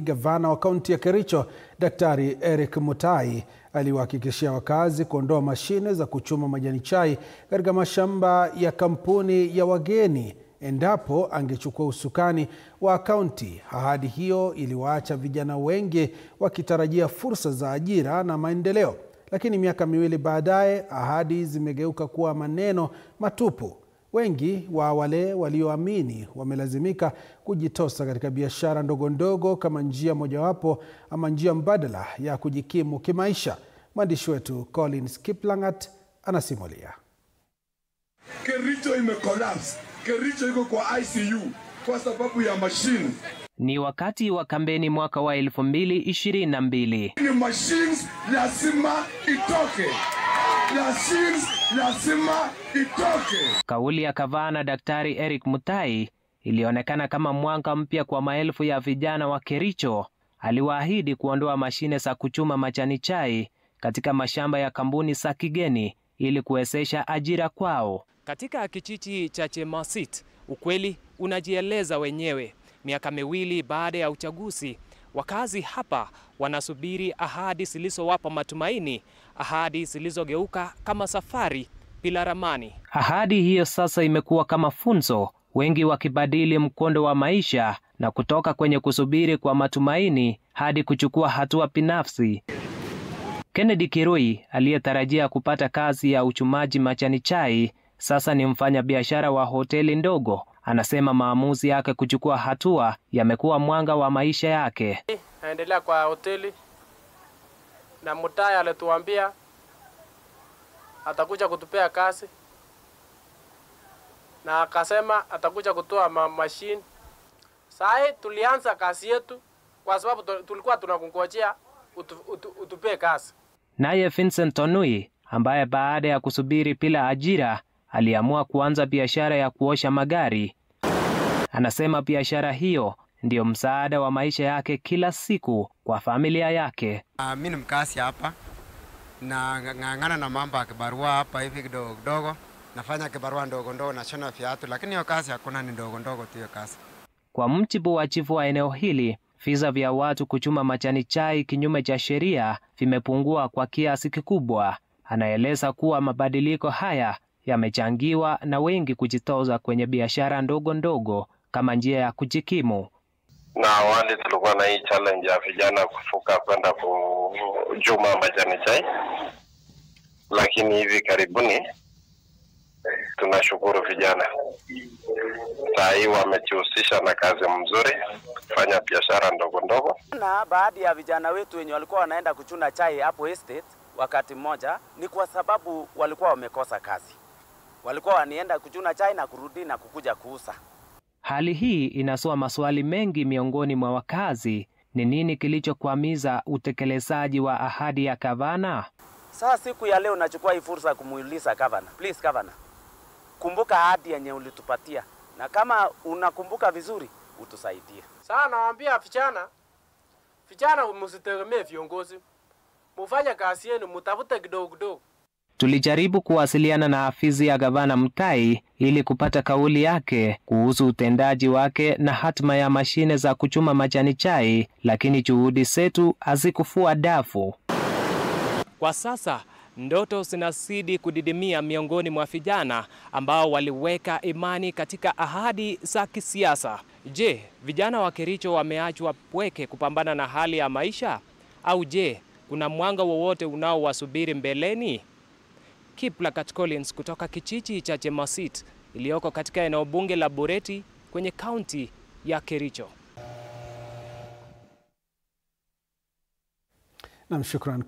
Gavana wa kaunti ya Kericho, Daktari Eric Mutai, aliwahakikishia wakazi kuondoa mashine za kuchuma majani chai katika mashamba ya kampuni ya wageni endapo angechukua usukani wa kaunti. Ahadi hiyo iliwaacha vijana wengi wakitarajia fursa za ajira na maendeleo. Lakini miaka miwili baadaye, ahadi zimegeuka kuwa maneno matupu. Wengi wa wale walioamini wamelazimika kujitosa katika biashara ndogo ndogo kama njia mojawapo ama njia mbadala ya kujikimu kimaisha. Mwandishi wetu Collins Kiplangat anasimulia. Kericho imecollapse. Kericho iko kwa ICU kwa sababu ya machine. Ni wakati wa kampeni mwaka wa 2022. Ni machines lazima itoke. Lazima itoke. Kauli ya Gavana Daktari Eric Mutai ilionekana kama mwanga mpya kwa maelfu ya vijana wa Kericho. Aliwaahidi kuondoa mashine za kuchuma majani chai katika mashamba ya kampuni za kigeni ili kuwezesha ajira kwao. Katika kijiji cha Chemasit, ukweli unajieleza wenyewe. Miaka miwili baada ya uchaguzi, wakazi hapa wanasubiri ahadi zilizowapa matumaini, ahadi zilizogeuka kama safari bila ramani. Ahadi hiyo sasa imekuwa kama funzo, wengi wakibadili mkondo wa maisha na kutoka kwenye kusubiri kwa matumaini hadi kuchukua hatua binafsi. Kennedy Kirui, aliyetarajia kupata kazi ya uchumaji majani chai, sasa ni mfanyabiashara wa hoteli ndogo. Anasema maamuzi yake kuchukua hatua yamekuwa mwanga wa maisha yake. Naendelea kwa hoteli na Mutai alituambia atakuja kutupea kazi na akasema atakuja kutoa machine. Sasa tulianza kazi yetu kwa sababu tulikuwa tunakungojea utupee kazi. Naye Vincent Tonui, ambaye baada ya kusubiri bila ajira aliamua kuanza biashara ya kuosha magari, anasema biashara hiyo ndio msaada wa maisha yake kila siku kwa familia yake. Mimi ni mkazi hapa na ng'ang'ana na mambo ya kibarua hapa hivi kidogo. Nafanya kibarua ndogo ndogo na shona viatu, lakini hiyo kazi hakuna, ni ndogo ndogo tu hiyo kazi. Kwa mujibu wa chifu wa eneo hili, visa vya watu kuchuma majani chai kinyume cha sheria vimepungua kwa kiasi kikubwa. Anaeleza kuwa mabadiliko haya yamechangiwa na wengi kujitoza kwenye biashara ndogo ndogo kama njia ya kujikimu. Na awali tulikuwa na hii challenge ya vijana kufuka kwenda kuchuma majani chai, lakini hivi karibuni tunashukuru vijana sasa wamejihusisha na kazi mzuri, kufanya biashara ndogo ndogo. Na baadhi ya vijana wetu wenye walikuwa wanaenda kuchuna chai hapo estate wakati mmoja ni kwa sababu walikuwa wamekosa kazi. Walikuwa wanienda kuchuna chai na kurudi na kukuja kuuza. Hali hii inazua maswali mengi miongoni mwa wakazi. Ni nini kilichokwamiza utekelezaji wa ahadi ya gavana? Sasa siku ya leo nachukua hii fursa kumuuliza gavana. Please gavana, kumbuka ahadi yenye ulitupatia. Na kama unakumbuka vizuri, utusaidie. Sasa nawaambia vijana msitegemee viongozi. Mufanye kazi yenu, mtafute kidogo kidogo. Tulijaribu kuwasiliana na afisi ya Gavana Mutai ili kupata kauli yake kuhusu utendaji wake na hatima ya mashine za kuchuma majani chai, lakini juhudi zetu hazikufua dafu. Kwa sasa ndoto zinazidi kudidimia miongoni mwa vijana ambao waliweka imani katika ahadi za kisiasa. Je, vijana wa Kericho wameachwa pweke kupambana na hali ya maisha? Au je, kuna mwanga wowote unaowasubiri mbeleni? Kiplangat Collins kutoka kijiji cha Chemasit iliyoko katika eneo bunge la Bureti kwenye kaunti ya Kericho. Namshukuru.